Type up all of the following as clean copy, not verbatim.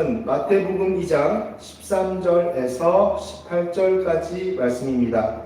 마태복음 2장 13절에서 18절까지 말씀입니다.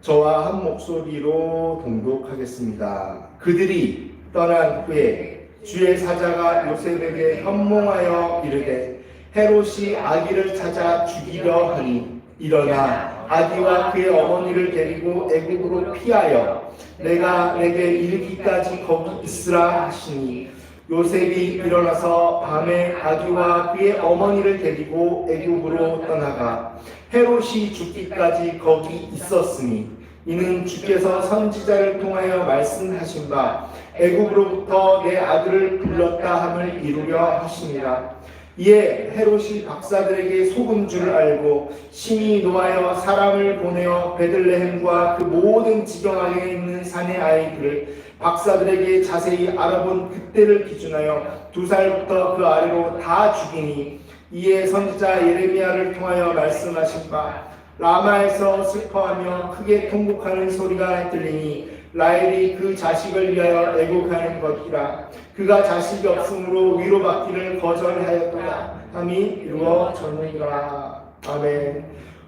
저와 한 목소리로 동독하겠습니다. 그들이 떠난 후에 주의 사자가 요셉에게 현몽하여 이르되 헤롯이 아기를 찾아 죽이려 하니 일어나 아기와 그의 어머니를 데리고 애국으로 피하여 내가 내게 이르기까지 거기 있으라 하시니 요셉이 일어나서 밤에 아기와 그의 어머니를 데리고 애국으로 떠나가 헤롯이 죽기까지 거기 있었으니 이는 주께서 선지자를 통하여 말씀하신 바 애국으로부터 내 아들을 불렀다 함을 이루려 하시니라. 이에 헤롯이 박사들에게 속은 줄 알고 심히 노하여 사람을 보내어 베들레헴과 그 모든 지경안에 있는 산의 아이들을 박사들에게 자세히 알아본 그때를 기준하여 2살부터 그 아래로 다 죽이니 이에 선지자 예레미야를 통하여 말씀하신 바 라마에서 슬퍼하며 크게 통곡하는 소리가 들리니 라헬이 그 자식을 위하여 애곡하는 것이라. 그가 자식이 없으므로 위로받기를 거절하였도다 함이 이루어졌느니라. 아멘.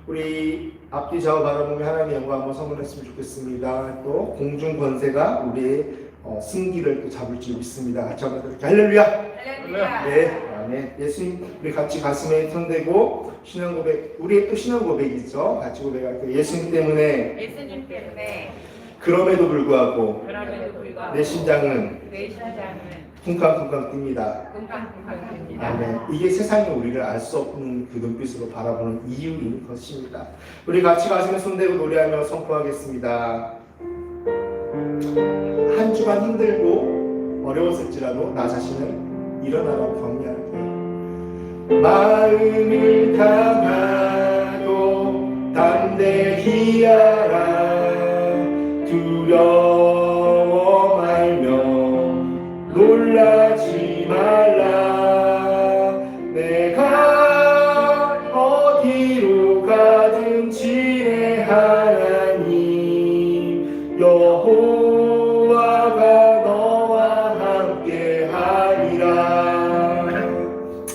우리 앞뒤 좌우 바라보며 하나님의 영광 한번 선언했으면 좋겠습니다. 또 공중 권세가 우리의 승기를 또 잡을 줄 믿습니다. 같이 한번 할렐루야. 할렐루야. 네, 아멘. 예수님 우리 같이 가슴에 손대고 신앙 고백, 우리의 또 신앙 고백이죠. 같이 고백할게요. 예수님 때문에 그럼에도 불구하고 내 심장은 쿵쾅쿵쾅 뜁니다. 아멘. 이게 세상에 우리를 알 수 없는 그 눈빛으로 바라보는 이유인 것입니다. 우리 같이 가슴에 손대고 노래하며 선포하겠습니다. 한 주간 힘들고 어려웠을지라도 나 자신을 일어나라고 격려할게. 마음을 강하고 담대히 하라. 두려워 말며 놀라지 말라. 내가 어디로 가든 지혜 하나님 여호와가 너와 함께 하리라.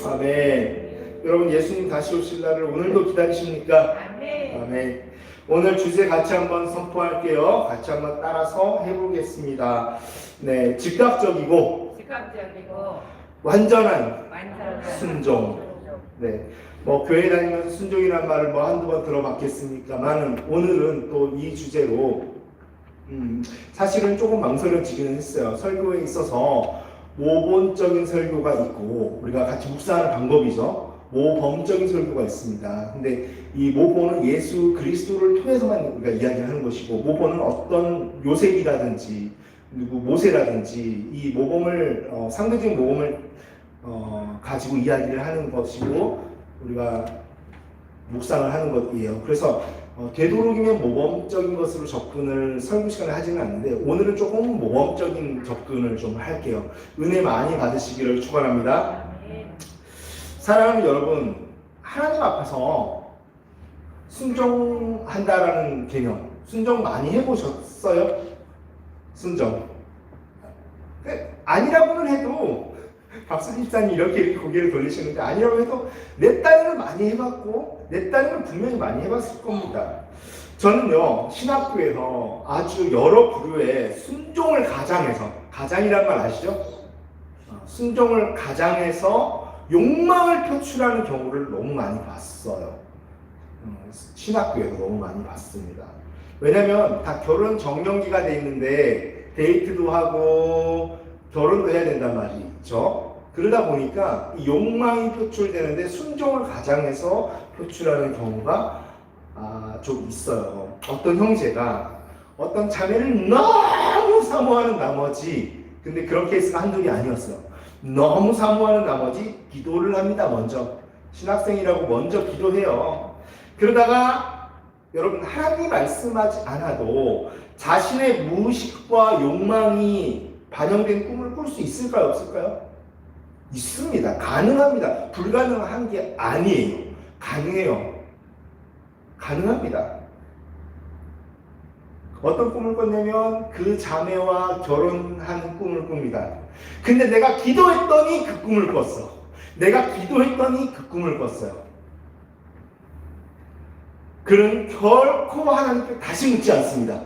아멘. 여러분 예수님 다시 오실 날을 오늘도 기다리십니까? 아멘. 오늘 주제 같이 한번 선포할게요. 같이 한번 따라서 해보겠습니다. 네, 즉각적이고 완전한 순종. 네, 뭐 교회 다니면서 순종이라는 말을 뭐 한두 번 들어봤겠습니까만은 오늘은 또 이 주제로 사실은 조금 망설여지기는 했어요. 설교에 있어서 모본적인 설교가 있고 우리가 같이 묵상하는 방법이죠. 모범적인 설교가 있습니다. 근데 이 모본은 예수 그리스도를 통해서만 우리가 이야기를 하는 것이고, 모본은 어떤 요셉이라든지 누구 모세라든지 이 모범을 상대적인 모범을 가지고 이야기를 하는 것이고 우리가 묵상을 하는 것이에요. 그래서 되도록이면 모범적인 것으로 접근을 설교 시간에 하지는 않는데 오늘은 조금 모범적인 접근을 좀 할게요. 은혜 많이 받으시기를 축원합니다. 사랑하는 여러분, 하나님 앞에서 순종한다라는 개념, 순종 많이 해보셨어요? 순종. 아니라고는 해도, 박수 집사님 이렇게 고개를 돌리시는데, 아니라고 해도 내 딴에는 많이 해봤고, 내 딴에는 분명히 많이 해봤을 겁니다. 저는요, 신학교에서 아주 여러 부류의 순종을 가장해서, 가장이란 말 아시죠? 순종을 가장해서 욕망을 표출하는 경우를 너무 많이 봤어요. 신학교에서 너무 많이 봤습니다. 왜냐면 다 결혼 정년기가 돼 있는데 데이트도 하고 결혼도 해야 된단 말이죠. 그러다 보니까 이 욕망이 표출되는데 순종을 가장해서 표출하는 경우가 좀 있어요. 어떤 형제가 어떤 자매를 너무 사모하는 나머지, 근데 그런 케이스가 한둘이 아니었어요. 너무 사모하는 나머지 기도를 합니다. 먼저 신학생이라고 먼저 기도해요. 그러다가 여러분, 하나님이 말씀하지 않아도 자신의 무의식과 욕망이 반영된 꿈을 꿀 수 있을까요? 없을까요? 있습니다. 가능합니다. 불가능한 게 아니에요. 가능해요. 가능합니다. 어떤 꿈을 꿨냐면 그 자매와 결혼하는 꿈을 꿉니다. 근데 내가 기도했더니 그 꿈을 꿨어. 내가 기도했더니 그 꿈을 꿨어요. 그는 결코 하나님께 다시 묻지 않습니다.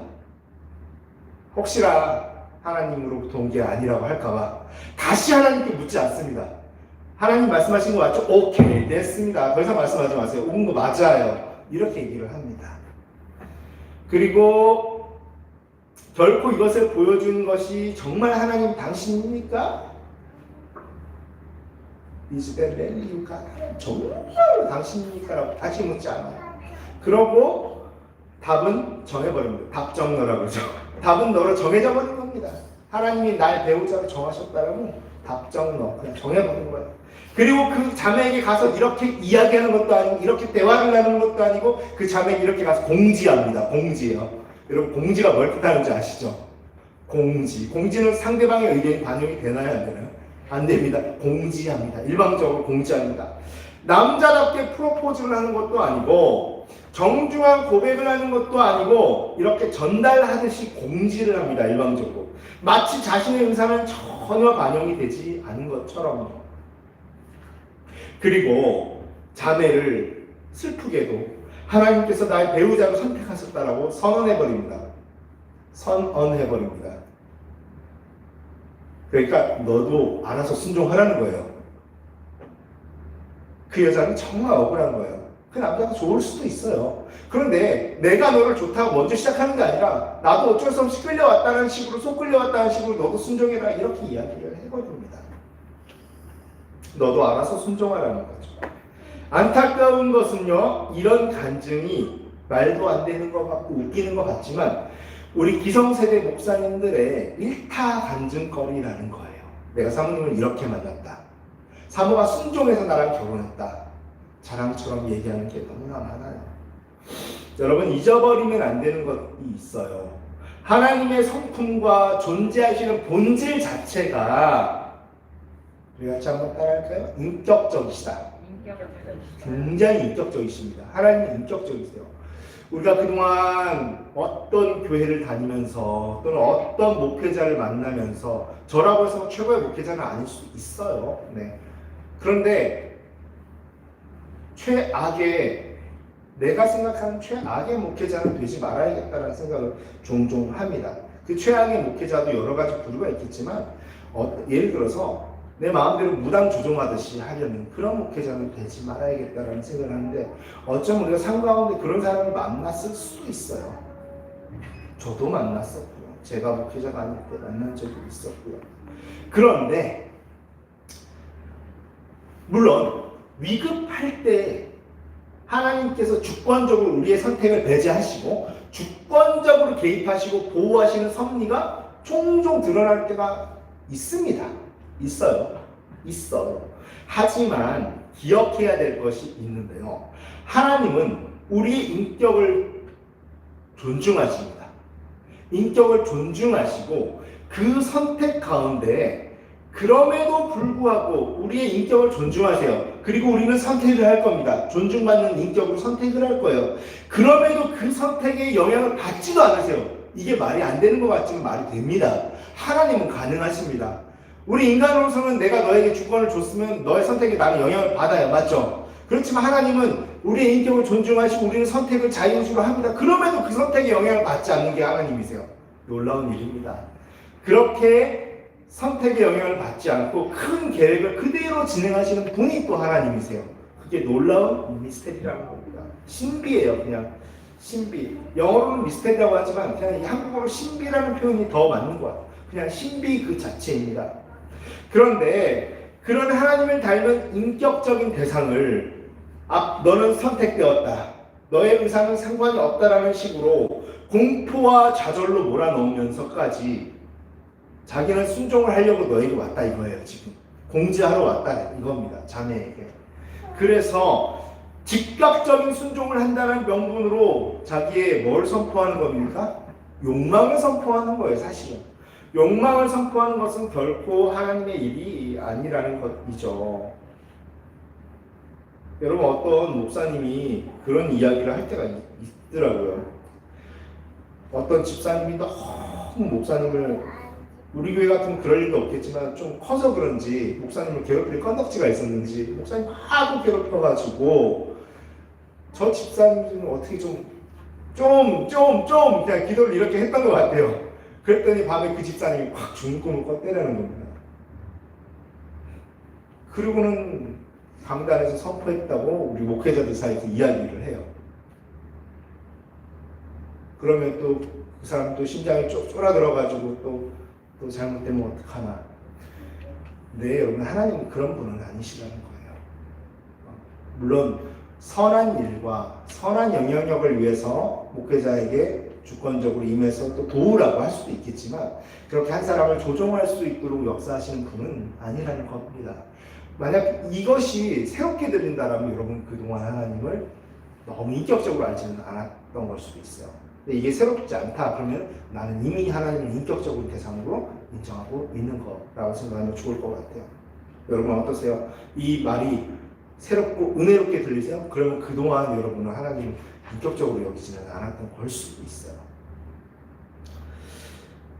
혹시나 하나님으로부터 온 게 아니라고 할까봐 다시 하나님께 묻지 않습니다. 하나님 말씀하신 거 맞죠? 오케이, 됐습니다. 더 이상 말씀하지 마세요. 온 거 맞아요. 이렇게 얘기를 합니다. 그리고 결코 이것을 보여주는 것이 정말 하나님 당신입니까? 이즈벨레리유가 정말로 당신입니까? 라고 다시 묻지 않아요. 그러고 답은 정해버립니다. 답정너라고 그러죠. 답은 너로 정해져 버린 겁니다. 하나님이 날 배우자로 정하셨다라면 답정너, 그냥 정해버린 거예요. 그리고 그 자매에게 가서 이렇게 이야기하는 것도 아니고 이렇게 대화를 나누는 것도 아니고 그 자매에게 이렇게 가서 공지합니다. 공지예요. 여러분 공지가 뭘 뜻하는지 아시죠? 공지. 공지는 상대방의 의견이 반영이 되나요? 안 되나요? 안 됩니다. 공지합니다. 일방적으로 공지합니다. 남자답게 프로포즈를 하는 것도 아니고 정중한 고백을 하는 것도 아니고 이렇게 전달하듯이 공지를 합니다. 일방적으로. 마치 자신의 의사는 전혀 반영이 되지 않은 것처럼요. 그리고 자매를 슬프게도 하나님께서 나의 배우자로 선택하셨다라고 선언해버립니다. 선언해버립니다. 그러니까 너도 알아서 순종하라는 거예요. 그 여자는 정말 억울한 거예요. 그 남자가 좋을 수도 있어요. 그런데 내가 너를 좋다고 먼저 시작하는 게 아니라 나도 어쩔 수 없이 끌려왔다는 식으로, 속 끌려왔다는 식으로 너도 순종해라 이렇게 이야기를 해버립니다. 너도 알아서 순종하라는 거죠. 안타까운 것은요, 이런 간증이 말도 안 되는 것 같고 웃기는 것 같지만 우리 기성세대 목사님들의 일타 간증거리라는 거예요. 내가 사모님을 이렇게 만났다. 사모가 순종해서 나랑 결혼했다. 자랑처럼 얘기하는 게 너무나 많아요. 여러분, 잊어버리면 안 되는 것이 있어요. 하나님의 성품과 존재하시는 본질 자체가 우리 같이 한번 따라할까요? 인격적이시다. 굉장히 인격적이십니다. 하나님은 인격적이세요. 우리가 그동안 어떤 교회를 다니면서 또는 어떤 목회자를 만나면서 저라고 해서 최고의 목회자는 아닐 수 있어요. 네. 그런데 내가 생각하는 최악의 목회자는 되지 말아야겠다는 생각을 종종 합니다. 그 최악의 목회자도 여러 가지 부류가 있겠지만 예를 들어서 내 마음대로 무당 조종하듯이 하려는 그런 목회자는 되지 말아야겠다는 생각을 하는데 어쩌면 우리가 삶 가운데 그런 사람을 만났을 수도 있어요. 저도 만났었고요. 제가 목회자가 아닐 때 만난 적이 있었고요. 그런데 물론 위급할 때 하나님께서 주권적으로 우리의 선택을 배제하시고 주권적으로 개입하시고 보호하시는 섭리가 종종 드러날 때가 있습니다. 있어요. 하지만 기억해야 될 것이 있는데요. 하나님은 우리의 인격을 존중하십니다. 인격을 존중하시고 그 선택 가운데 그럼에도 불구하고 우리의 인격을 존중하세요. 그리고 우리는 선택을 할 겁니다. 존중받는 인격으로 선택을 할 거예요. 그럼에도 그 선택에 영향을 받지도 않으세요. 이게 말이 안 되는 것 같지만 말이 됩니다. 하나님은 가능하십니다. 우리 인간으로서는 내가 너에게 주권을 줬으면 너의 선택에 나는 영향을 받아요. 맞죠? 그렇지만 하나님은 우리의 인격을 존중하시고 우리는 선택을 자유의지로 합니다. 그럼에도 그 선택에 영향을 받지 않는 게 하나님이세요. 놀라운 일입니다. 그렇게 선택에 영향을 받지 않고 큰 계획을 그대로 진행하시는 분이 또 하나님이세요. 그게 놀라운 미스테리라는 겁니다. 신비예요. 그냥 신비. 영어로는 미스테리라고 하지만 그냥 한국어로 신비라는 표현이 더 맞는 것 같아요. 그냥 신비 그 자체입니다. 그런데 그런 하나님을 닮은 인격적인 대상을 너는 선택되었다. 너의 의사는 상관이 없다라는 식으로 공포와 좌절로 몰아넣으면서까지 자기는 순종을 하려고 너에게 왔다 이거예요. 지금 공지하러 왔다 이겁니다. 자매에게. 그래서 즉각적인 순종을 한다는 명분으로 자기의 뭘 선포하는 겁니까? 욕망을 선포하는 거예요. 사실은 욕망을 선포하는 것은 결코 하나님의 일이 아니라는 것이죠. 여러분, 어떤 목사님이 그런 이야기를 할 때가 있더라고요. 어떤 집사님이 너무 목사님을, 우리 교회 같으면 그럴 일도 없겠지만 좀 커서 그런지 목사님을 괴롭힐 건덕지가 있었는지 목사님 하도 괴롭혀가지고 저 집사님은 어떻게 좀 그냥 기도를 이렇게 했던 것 같아요. 그랬더니 밤에 그 집사님이 확 죽는 꿈을 꿨대라는 겁니다. 그리고는 강단에서 선포했다고 우리 목회자들 사이에서 이야기를 해요. 그러면 또 그 사람도 심장이 쫄아들어가지고 또 잘못되면 어떡하나. 네, 여러분, 하나님은 그런 분은 아니시라는 거예요. 물론 선한 일과 선한 영향력을 위해서 목회자에게 주권적으로 임해서 또 도우라고 할 수도 있겠지만 그렇게 한 사람을 조종할 수 있도록 역사하시는 분은 아니라는 겁니다. 만약 이것이 새롭게 들린다라면 여러분 그동안 하나님을 너무 인격적으로 알지는 않았던 걸 수도 있어요. 근데 이게 새롭지 않다 그러면 나는 이미 하나님을 인격적으로 대상으로 인정하고 있는 거라고 생각하면 좋을 것 같아요. 여러분 어떠세요? 이 말이 새롭고 은혜롭게 들리세요? 그러면 그동안 여러분은 하나님을 인격적으로 여기지는 않았던 걸 수도 있어요.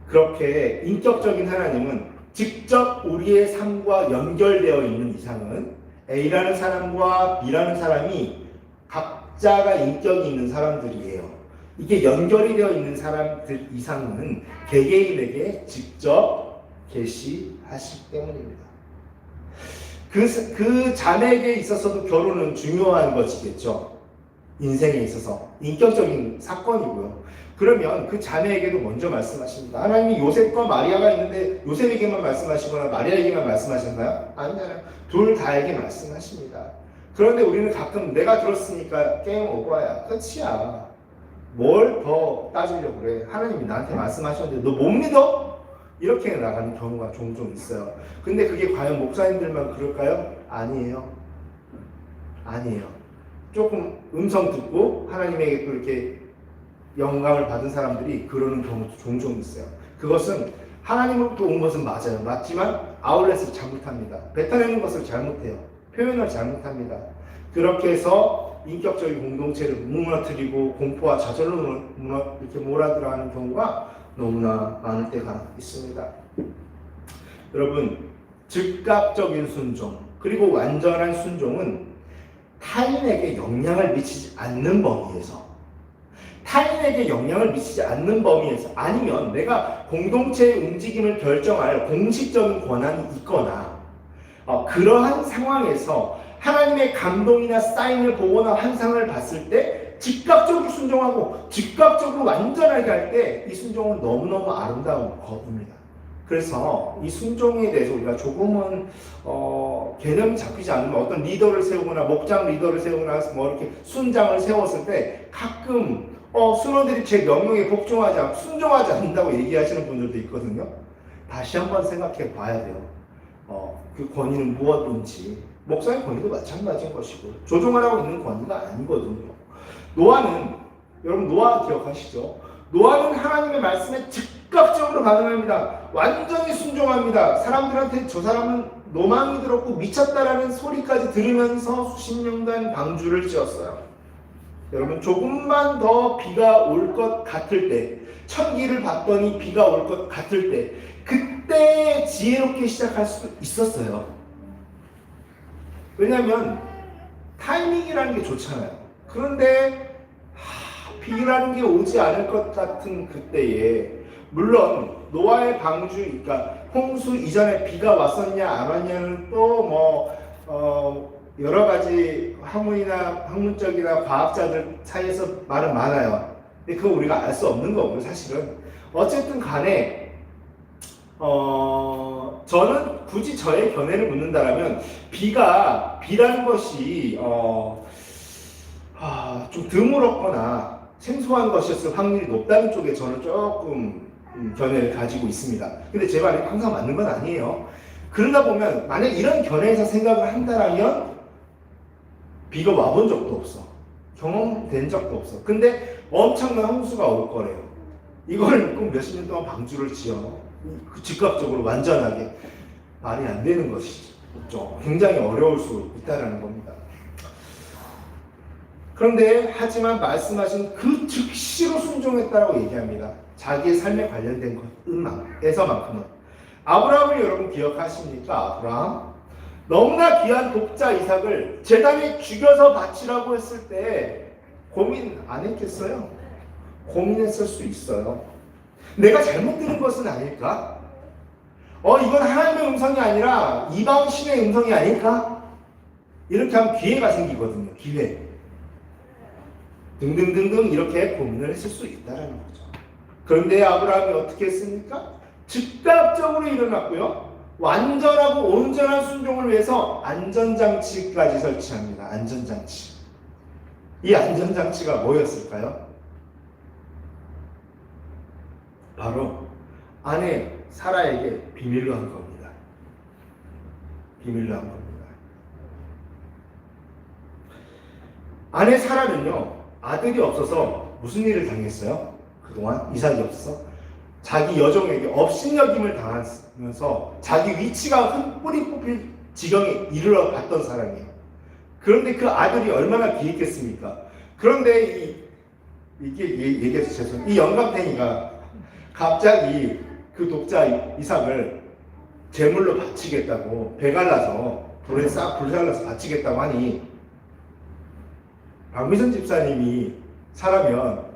그렇게 인격적인 하나님은 직접 우리의 삶과 연결되어 있는 이상은 A라는 사람과 B라는 사람이 각자가 인격이 있는 사람들이에요. 이게 연결이 되어 있는 사람들 이상은 개개인에게 직접 계시하시기 때문입니다. 그 자매에게 있어서도 결혼은 중요한 것이겠죠. 인생에 있어서 인격적인 사건이고요. 그러면 그 자매에게도 먼저 말씀하십니다. 하나님이 요셉과 마리아가 있는데 요셉에게만 말씀하시거나 마리아에게만 말씀하셨나요? 아니잖아요. 둘 다에게 말씀하십니다. 그런데 우리는 가끔 내가 들었으니까 게임 오버야. 끝이야. 뭘 더 따지려고 그래. 하나님이 나한테 말씀하셨는데 너 못 믿어? 이렇게 나가는 경우가 종종 있어요. 근데 그게 과연 목사님들만 그럴까요? 아니에요. 아니에요. 조금 음성 듣고 하나님에게 또 이렇게 영감을 받은 사람들이 그러는 경우도 종종 있어요. 그것은 하나님으로부터 온 것은 맞아요. 맞지만 아울렛을 잘못합니다. 뱉어내는 것을 잘못해요. 표현을 잘못합니다. 그렇게 해서 인격적인 공동체를 무너뜨리고 공포와 좌절로 이렇게 몰아들어가는 경우가 너무나 많을 때가 있습니다. 여러분, 즉각적인 순종 그리고 완전한 순종은 타인에게 영향을 미치지 않는 범위에서 아니면 내가 공동체의 움직임을 결정할 공식적인 권한이 있거나 그러한 상황에서 하나님의 감동이나 사인을 보거나 환상을 봤을 때 즉각적으로 순종하고 즉각적으로 완전하게 할 때 이 순종은 너무너무 아름다운 것입니다. 그래서 이 순종에 대해서 우리가 조금은 개념이 잡히지 않으면 어떤 리더를 세우거나 목장 리더를 세우거나 뭐 이렇게 순장을 세웠을 때 가끔 순원들이 제 명령에 순종하지 않는다고 얘기하시는 분들도 있거든요. 다시 한번 생각해 봐야 돼요. 그 권위는 무엇인지. 목사의 권위도 마찬가지인 것이고 조종하라고 있는 권위가 아니거든요. 여러분 노아 기억하시죠? 노아는 하나님의 말씀에 즉각적으로 반응합니다. 완전히 순종합니다. 사람들한테 저 사람은 노망이 들었고 미쳤다라는 소리까지 들으면서 수십 년간 방주를 지었어요. 여러분 조금만 더 비가 올 것 같을 때, 천기를 봤더니 비가 올 것 같을 때, 그때 지혜롭게 시작할 수 있었어요. 왜냐하면 타이밍이라는 게 좋잖아요. 그런데 비라는 게 오지 않을 것 같은 그때에, 물론 노아의 방주, 그러니까 홍수 이전에 비가 왔었냐 안 왔냐는 또 여러 가지 학문적이나 과학자들 사이에서 말은 많아요. 근데 그거 우리가 알 수 없는 거고요, 사실은. 어쨌든 간에 저는 굳이 저의 견해를 묻는다라면 비라는 것이 좀 드물었거나 생소한 것이었을 확률이 높다는 쪽에 저는 조금 견해를 가지고 있습니다. 근데 제 말이 항상 맞는 건 아니에요. 그러다 보면 만약 이런 견해에서 생각을 한다라면 비가 와본 적도 없어. 경험된 적도 없어. 근데 엄청난 홍수가 올 거래요. 이걸 꼭 몇십 년 동안 방주를 지어 즉각적으로 완전하게 말이 안 되는 것이죠. 굉장히 어려울 수 있다는 겁니다. 그런데 하지만 말씀하신 그 즉시로 순종했다라고 얘기합니다. 자기의 삶에 관련된 것에서만큼은. 아브라함을 여러분 기억하십니까? 아브라함 너무나 귀한 독자 이삭을 제단에 죽여서 바치라고 했을 때 고민 안 했겠어요? 고민했을 수 있어요. 내가 잘못 들은 것은 아닐까? 이건 하나님의 음성이 아니라 이방 신의 음성이 아닐까? 이렇게 하면 기회가 생기거든요. 기회. 등등등등 이렇게 고민을 했을 수 있다는 거죠. 그런데 아브라함이 어떻게 했습니까? 즉각적으로 일어났고요. 완전하고 온전한 순종을 위해서 안전장치까지 설치합니다. 안전장치. 이 안전장치가 뭐였을까요? 바로 아내 사라에게 비밀로 한 겁니다. 비밀로 한 겁니다. 아내 사라는요, 아들이 없어서 무슨 일을 당했어요? 그동안 이삭이 없어서 자기 여종에게 업신여김을 당하면서 자기 위치가 뿌리 뽑힐 지경에 이르러 갔던 사람이에요. 그런데 그 아들이 얼마나 기했겠습니까? 그런데 이게 얘기해서 죄송해요. 이 영감탱이가 갑자기 그 독자 이삭을 제물로 바치겠다고 배 갈라서 불에 싹 불살라서 바치겠다고 하니 박미선 집사님이 사라면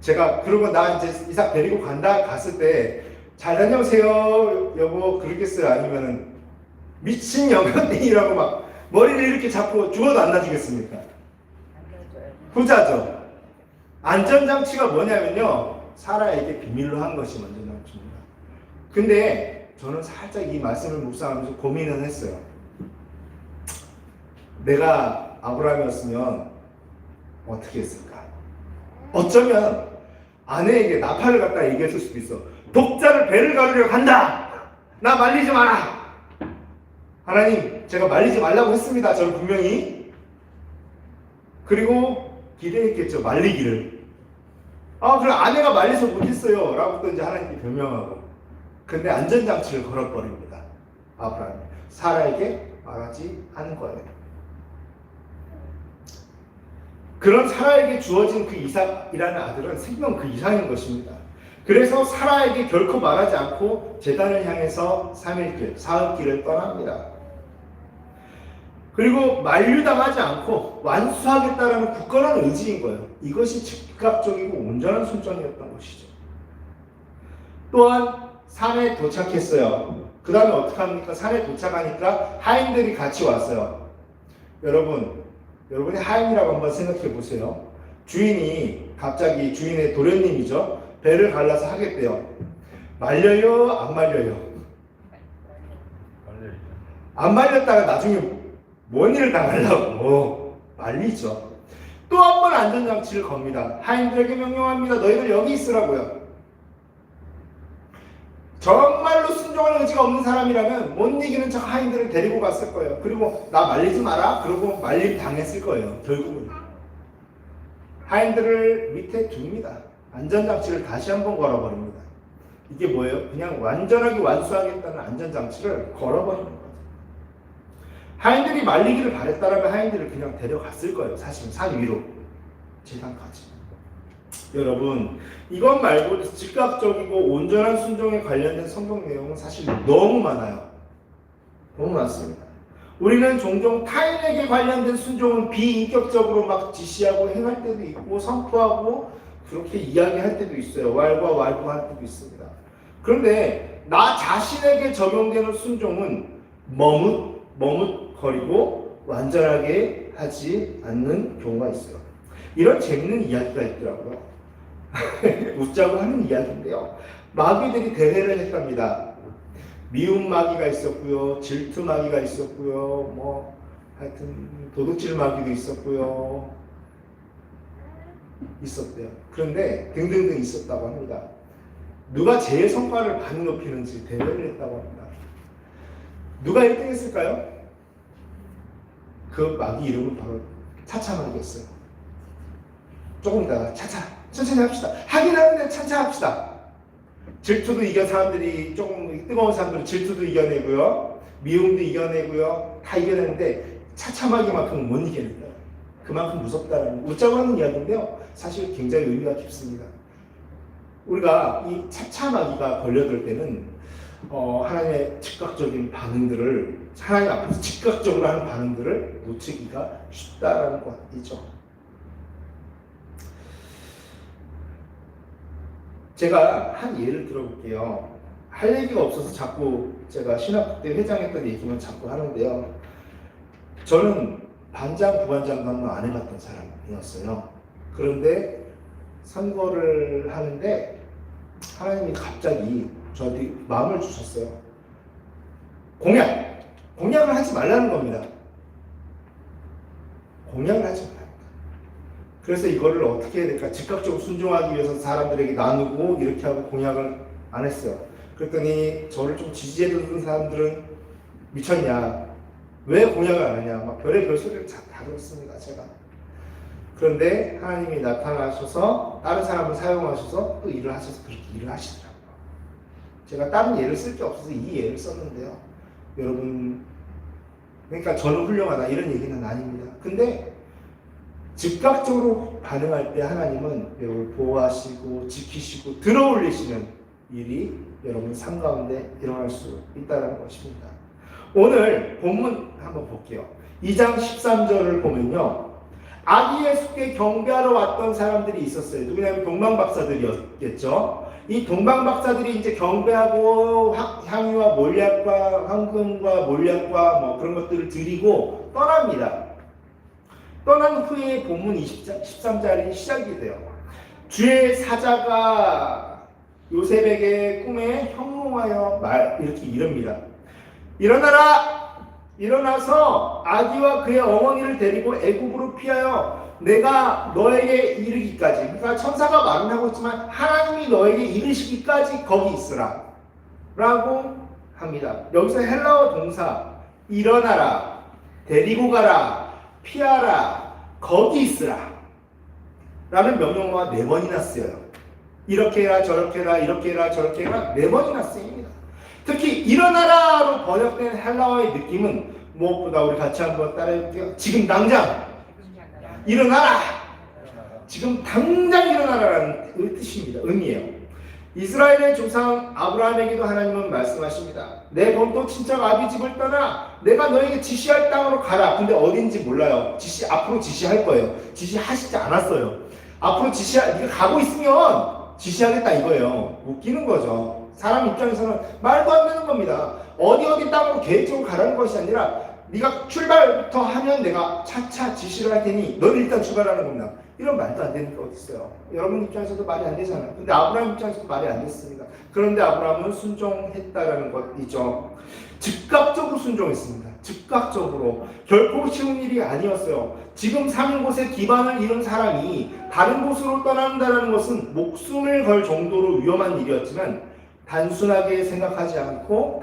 제가 그러고 나 이제 이삭 데리고 간다 갔을 때 잘 다녀오세요 여보 그러겠어요? 아니면은 미친 영감탱이라고 막 머리를 이렇게 잡고 죽어도 안 놔주겠습니까? 후자죠. 안전장치가 뭐냐면요, 사라에게 비밀로 한 것이 안전장치입니다. 근데 저는 살짝 이 말씀을 묵상하면서 고민을 했어요. 내가 아브라함이었으면 어떻게 했을까? 어쩌면 아내에게 나팔을 갖다 얘기했을 수도 있어. 독자를 배를 가르려 간다! 나 말리지 마라! 하나님, 제가 말리지 말라고 했습니다. 저는 분명히. 그리고 기대했겠죠. 말리기를. 그럼 아내가 말려서 못했어요. 라고 또 이제 하나님께 변명하고. 근데 안전장치를 걸어버립니다. 아브라함이. 사라에게 말하지 않은 거예요. 그런 사라에게 주어진 그 이삭이라는 아들은 생명 그 이상인 것입니다. 그래서 사라에게 결코 말하지 않고 제단을 향해서 3일길, 사흘길을 떠납니다. 그리고 만류당하지 않고 완수하겠다라는 굳건한 의지인 거예요. 이것이 즉각적이고 온전한 순종이었던 것이죠. 또한 산에 도착했어요. 그 다음에 어떻게 합니까? 산에 도착하니까 하인들이 같이 왔어요. 여러분이 하인이라고 한번 생각해 보세요. 주인이 갑자기 주인의 도련님이죠. 배를 갈라서 하겠대요. 말려요? 안 말려요? 안 말렸다가 나중에 뭔 일을 당하려고 말리죠. 또 한 번 안전장치를 겁니다. 하인들에게 명령합니다. 너희들 여기 있으라고요. 정말로 순종하는 의지가 없는 사람이라면 못 이기는 척 하인들을 데리고 갔을 거예요. 그리고 나 말리지 마라. 그러고 말림 당했을 거예요. 결국은. 하인들을 밑에 둡니다. 안전장치를 다시 한번 걸어버립니다. 이게 뭐예요? 그냥 완전하게 완수하겠다는 안전장치를 걸어버리는 거예요. 하인들이 말리기를 바랬다라면 하인들을 그냥 데려갔을 거예요. 사실은 산 위로 재단까지. 여러분, 이것 말고 즉각적이고 온전한 순종에 관련된 성경 내용은 사실 너무 많아요. 너무 많습니다. 우리는 종종 타인에게 관련된 순종은 비인격적으로 막 지시하고 행할 때도 있고 선포하고 그렇게 이야기할 때도 있어요. 왈가왈부할 때도 있습니다. 그런데 나 자신에게 적용되는 순종은 머뭇거리고 완전하게 하지 않는 경우가 있어요. 이런 재밌는 이야기가 있더라고요. 웃자고 하는 이야기인데요. 마귀들이 대회를 했답니다. 미움 마귀가 있었고요, 질투 마귀가 있었고요, 하여튼 도둑질 마귀도 있었대요. 그런데 등등등 있었다고 합니다. 누가 제일 성과를 많이 높이는지 대회를 했다고 합니다. 누가 1등 했을까요? 그 마귀 이름은 바로 차차 마귀였어요. 조금 이따가 천천히 합시다. 하긴 하는데 차차 합시다. 질투도 이겨 사람들이 조금 뜨거운 사람들은 질투도 이겨내고요, 미움도 이겨내고요, 다 이겨내는데 차차마귀만큼은 못 이겨낸다. 그만큼 무섭다는 웃자고 하는 이야기인데요. 사실 굉장히 의미가 깊습니다. 우리가 이 차차마귀가 걸려들 때는 하나님의 즉각적인 반응들을 하나님 앞에서 즉각적으로 하는 반응들을 놓치기가 쉽다라는 것이죠. 제가 한 예를 들어볼게요. 할 얘기가 없어서 자꾸 제가 신학대 회장했던 얘기만 자꾸 하는데요. 저는 반장, 부반장도 안 해봤던 사람이었어요. 그런데 선거를 하는데 하나님이 갑자기 저한테 마음을 주셨어요. 공약을 하지 말라는 겁니다. 공약을 하지 말라는 거예요. 그래서 이거를 어떻게 해야 될까? 즉각적으로 순종하기 위해서 사람들에게 나누고 이렇게 하고 공약을 안 했어요. 그랬더니 저를 좀 지지해주는 사람들은 미쳤냐? 왜 공약을 안 하냐? 막 별의별 소리를 다 들었습니다, 제가. 그런데 하나님이 나타나셔서 다른 사람을 사용하셔서 또 일을 하셔서 그렇게 일을 하시더라고요. 제가 다른 예를 쓸 게 없어서 이 예를 썼는데요. 여러분, 그러니까 저는 훌륭하다 이런 얘기는 아닙니다. 근데 즉각적으로 반응할 때 하나님은 여러분을 보호하시고 지키시고 들어올리시는 일이 여러분 삶 가운데 일어날 수 있다는 것입니다. 오늘 본문 한번 볼게요. 2장 13절을 보면요. 아기 예수께 경배하러 왔던 사람들이 있었어요. 누구냐면 동방박사들이었겠죠. 이 동방박사들이 이제 경배하고 향유와 몰약과 황금과 몰약과 뭐 그런 것들을 드리고 떠납니다. 떠난 후에 본문 13절이 시작이 돼요. 주의 사자가 요셉에게 꿈에 형몽하여 이렇게 이릅니다. 일어나라! 일어나서 아기와 그의 어머니를 데리고 애굽으로 피하여 내가 너에게 이르기까지, 그러니까 천사가 말은 하고 있지만 하나님이 너에게 이르시기까지 거기 있으라 라고 합니다. 여기서 헬라어 동사 일어나라, 데리고 가라, 피하라, 거기 있으라 라는 명령어가 4번이나 쓰여요. 이렇게 해라, 저렇게 해라, 이렇게 해라, 저렇게 해라 4번이나 쓰입니다. 특히 일어나라로 번역된 헬라어의 느낌은 무엇보다 우리 같이 한번 따라해볼게요. 지금 당장 일어나라! 지금 당장 일어나라라는 뜻입니다. 의미예요. 이스라엘의 조상 아브라함에게도 하나님은 말씀하십니다. 내 본토 친척 아비 집을 떠나 내가 너에게 지시할 땅으로 가라. 근데 어딘지 몰라요. 앞으로 지시할 거예요. 지시하시지 않았어요. 앞으로 네가 가고 있으면 지시하겠다 이거예요. 웃기는 거죠. 사람 입장에서는 말도 안 되는 겁니다. 어디 땅으로 계획적으로 가라는 것이 아니라 네가 출발부터 하면 내가 차차 지시를 할 테니 너는 일단 출발하는 겁니다. 이런 말도 안 되는 게 어디 있어요. 여러분 입장에서도 말이 안 되잖아요. 근데 아브라함 입장에서도 말이 안 됐습니다. 그런데 아브라함은 순종했다라는 것이죠. 즉각적으로 순종했습니다. 즉각적으로. 결코 쉬운 일이 아니었어요. 지금 사는 곳에 기반을 잃은 사람이 다른 곳으로 떠난다는 것은 목숨을 걸 정도로 위험한 일이었지만 단순하게 생각하고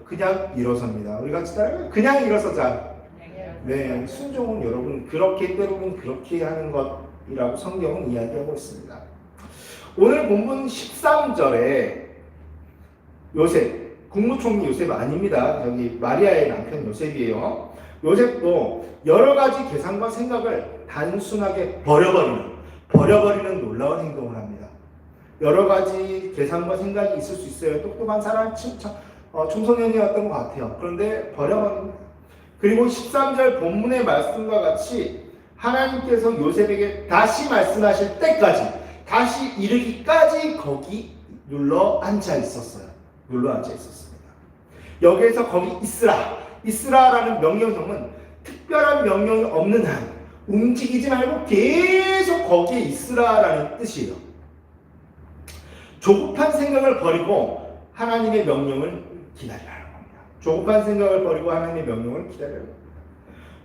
그냥 일어섭니다. 우리 같이 따라해요. 그냥 일어서자. 네, 순종은 여러분 때로는 그렇게 하는 것이라고 성경은 이야기하고 있습니다. 오늘 본문 13절에 요셉, 국무총리 요셉 아닙니다. 여기 마리아의 남편 요셉이에요. 요셉도 여러 가지 계산과 생각을 단순하게 버려버리는 놀라운 행동을 합니다. 여러 가지 계산과 생각이 있을 수 있어요. 똑똑한 사람, 청소년이었던 것 같아요. 그런데 버려버립니다. 그리고 13절 본문의 말씀과 같이 하나님께서 요셉에게 다시 말씀하실 때까지, 다시 이르기까지 거기 눌러 앉아 있었습니다. 여기에서 거기 있으라라는 명령형은 특별한 명령이 없는 한 움직이지 말고 계속 거기에 있으라라는 뜻이에요. 조급한 생각을 버리고 하나님의 명령을 기다리라는 겁니다. 조급한 생각을 버리고 하나님의 명령을 기다리라는 겁니다.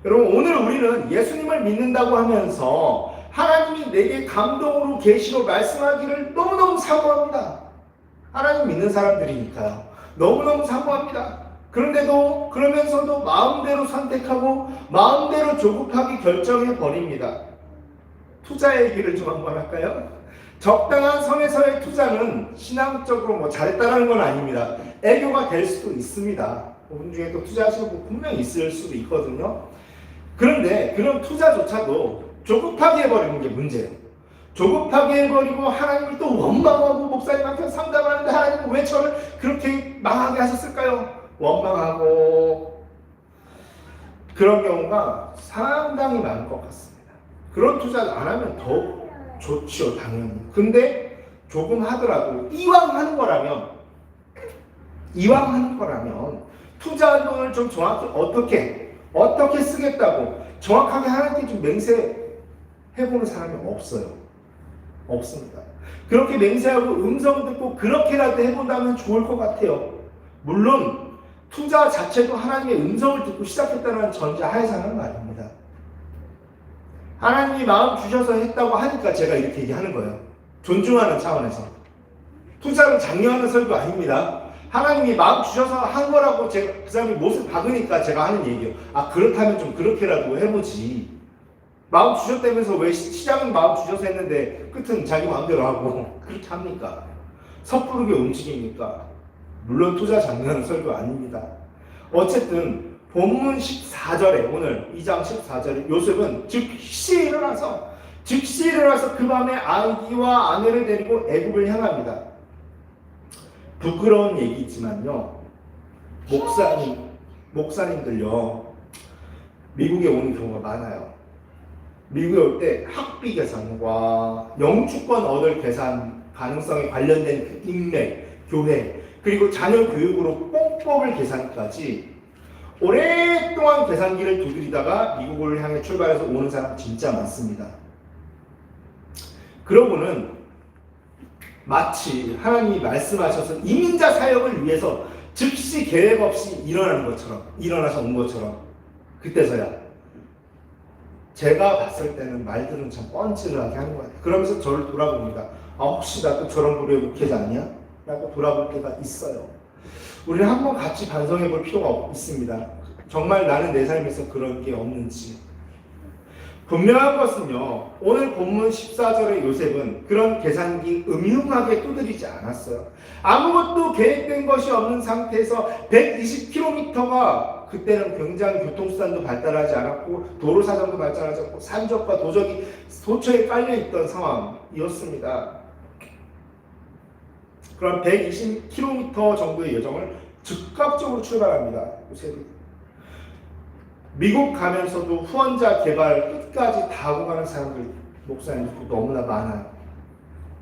여러분, 오늘 우리는 예수님을 믿는다고 하면서 하나님이 내게 감동으로 계시로 말씀하기를 너무너무 사모합니다. 하나님 믿는 사람들이니까요. 너무너무 사모합니다. 그러면서도 마음대로 선택하고 마음대로 조급하게 결정해 버립니다. 투자 얘기를 좀 한번 할까요? 적당한 선에서의 투자는 신앙적으로 잘했다는 건 아닙니다. 애교가 될 수도 있습니다. 그분 중에 또 투자하시는 분 분명히 있을 수도 있거든요. 그런데 그런 투자조차도 조급하게 해버리는 게 문제예요. 조급하게 해버리고 하나님을 또 원망하고 목사님한테 상담하는데 하나님은 왜 저를 그렇게 망하게 하셨을까요? 원망하고 그런 경우가 상당히 많을 것 같습니다. 그런 투자를 안 하면 더 좋죠, 당연히. 근데 조금 하더라도 이왕 하는 거라면 투자한 돈을 좀 정확히 어떻게 쓰겠다고 정확하게 하나님께 좀 맹세해보는 사람이 없습니다. 그렇게 맹세하고 음성 듣고 그렇게라도 해본다면 좋을 것 같아요. 물론 투자 자체도 하나님의 음성을 듣고 시작했다는 전제하에서 하는 말입니다. 하나님이 마음 주셔서 했다고 하니까 제가 이렇게 얘기하는 거예요. 존중하는 차원에서. 투자를 장려하는 설교 아닙니다. 하나님이 마음 주셔서 한 거라고 제가 그 사람이 못을 박으니까 제가 하는 얘기예요. 아, 그렇다면 좀 그렇게라도 해보지. 마음 주셨다면서 왜 시작은 마음 주셔서 했는데 끝은 자기 마음대로 하고 그렇게 합니까? 섣부르게 움직입니까? 물론 투자 장려하는 설교 아닙니다. 어쨌든 본문 14절에 오늘 2장 14절에 요셉은 즉시 일어나서 그 밤에 아기와 아내를 데리고 애굽을 향합니다. 부끄러운 얘기지만요, 목사님들요 미국에 오는 경우가 많아요. 미국에 올 때 학비 계산과 영주권 얻을 계산 가능성에 관련된 그 인맥, 교회, 그리고 자녀 교육으로 꼭 뽑을 계산까지 오랫동안 계산기를 두드리다가 미국을 향해 출발해서 오는 사람 진짜 많습니다. 그러고는 마치 하나님이 말씀하셔서 이민자 사역을 위해서 즉시 계획 없이 일어나서 온 것처럼 그때서야 제가 봤을 때는 말들은 참 뻔질하게 하는 것 같아요. 그러면서 저를 돌아봅니다. 아, 혹시 나도 저런 부류의 목회자 아니야? 라고 돌아볼 때가 있어요. 우리는 한번 같이 반성해 볼 필요가 있습니다. 정말 나는 내 삶에서 그런 게 없는지. 분명한 것은요, 오늘 본문 14절의 요셉은 그런 계산기 음흉하게 두드리지 않았어요. 아무것도 계획된 것이 없는 상태에서 120km가 그때는 굉장히 교통수단도 발달하지 않았고 도로사정도 발달하지 않고 산적과 도처에 깔려있던 상황이었습니다. 그럼 120km 정도의 여정을 즉각적으로 출발합니다. 요셉이. 미국 가면서도 후원자 개발 끝까지 다 하고 가는 사람들, 목사님도 너무나 많아요.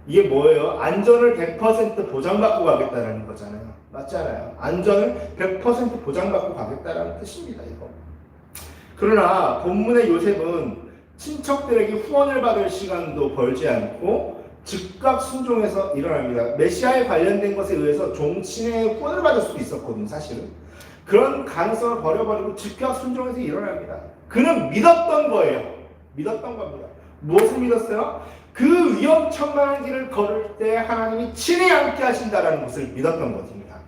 이게 뭐예요? 안전을 100% 보장받고 가겠다는 거잖아요. 맞잖아요. 안전을 100% 보장받고 가겠다는 뜻입니다. 이거. 그러나 본문의 요셉은 친척들에게 후원을 받을 시간도 벌지 않고 즉각 순종해서 일어납니다. 메시아에 관련된 것에 의해서 종친의 후원을 받을 수도 있었거든요. 사실은. 그런 가능성을 버려버리고 즉각 순종해서 일어납니다. 그는 믿었던 거예요. 믿었던 겁니다. 무엇을 믿었어요? 그 위험천만한 길을 걸을 때 하나님이 친히 함께 하신다는 것을 믿었던 것입니다.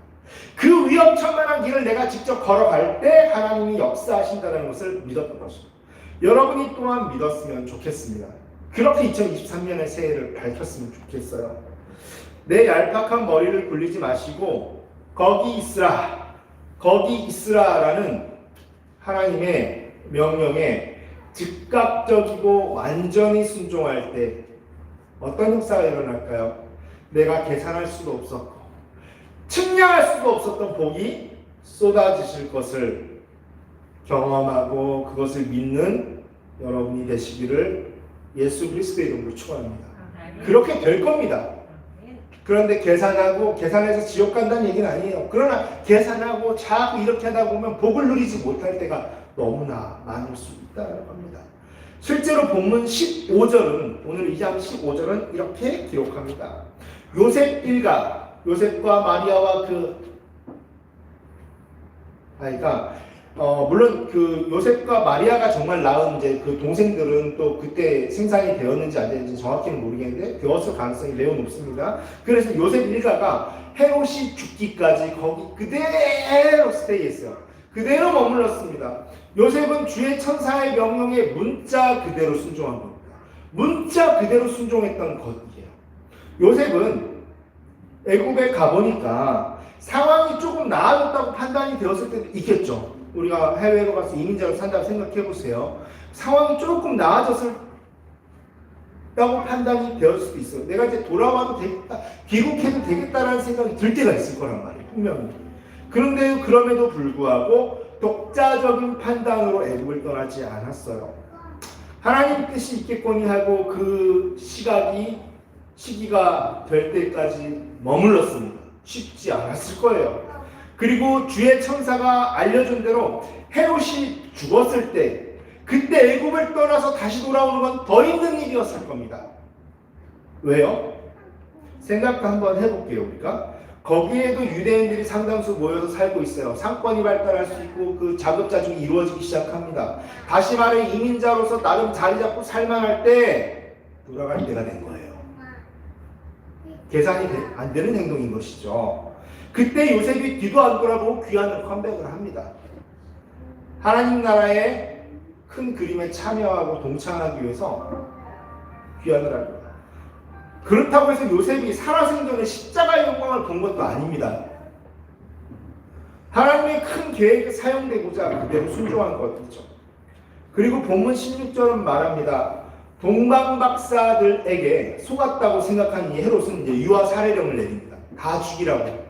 그 위험천만한 길을 내가 직접 걸어갈 때 하나님이 역사하신다는 것을 믿었던 것입니다. 여러분이 또한 믿었으면 좋겠습니다. 그렇게 2023년의 새해를 밝혔으면 좋겠어요. 내 얄팍한 머리를 굴리지 마시고 거기 있으라라는 하나님의 명령에 즉각적이고 완전히 순종할 때 어떤 역사가 일어날까요? 내가 계산할 수도 없었고 측량할 수도 없었던 복이 쏟아지실 것을 경험하고 그것을 믿는 여러분이 되시기를 예수 그리스도의 이름으로 축원합니다. 그렇게 될 겁니다. 그런데 계산해서 지옥 간다는 얘기는 아니에요. 그러나 계산하고 자꾸 이렇게 하다 보면 복을 누리지 못할 때가 너무나 많을 수 있다는 겁니다. 실제로 본문 15절은, 오늘 2장 15절은 이렇게 기록합니다. 요셉 일가, 요셉과 마리아와 그 아이가 물론 그 요셉과 마리아가 정말 낳은 이제 그 동생들은 또 그때 생산이 되었는지 안 되는지 정확히는 모르겠는데 되었을 가능성이 매우 높습니다. 그래서 요셉 일가가 헤롯이 죽기까지 거기 그대로 스테이했어요. 그대로 머물렀습니다. 요셉은 주의 천사의 명령에 문자 그대로 순종한 겁니다. 문자 그대로 순종했던 것이에요. 요셉은 애굽에 가보니까 상황이 조금 나아졌다고 판단이 되었을 때도 있겠죠. 우리가 해외로 가서 이민자로 산다고 생각해 보세요. 상황이 조금 나아졌을 라고 판단이 되었을 수도 있어요. 내가 이제 돌아와도 되겠다, 귀국해도 되겠다라는 생각이 들 때가 있을 거란 말이에요. 분명히. 그런데 그럼에도 불구하고 독자적인 판단으로 애굽을 떠나지 않았어요. 하나님 뜻이 있겠거니 하고 그 시기가 될 때까지 머물렀습니다. 쉽지 않았을 거예요. 그리고 주의 천사가 알려준 대로 헤롯이 죽었을 때 그때 애굽을 떠나서 다시 돌아오는 건 더 힘든 일이었을 겁니다. 왜요? 생각 한번 해볼게요. 우리가 거기에도 유대인들이 상당수 모여서 살고 있어요. 상권이 발달할 수 있고 그 자급자족이 이루어지기 시작합니다. 다시 말해 이민자로서 나름 자리 잡고 살만할 때 돌아갈 때가 된 거예요. 계산이 안 되는 행동인 것이죠. 그때 요셉이 뒤도 안 돌아보고 귀환을 컴백을 합니다. 하나님 나라의 큰 그림에 참여하고 동참하기 위해서 귀환을 합니다. 그렇다고 해서 요셉이 살아생전에 십자가의 영광을 본 것도 아닙니다. 하나님의 큰 계획에 사용되고자 그대로 순종한 것이죠. 그리고 본문 16절은 말합니다. 동방박사들에게 속았다고 생각한 이 헤롯은 이제 유아 살해령을 내립니다. 다 죽이라고.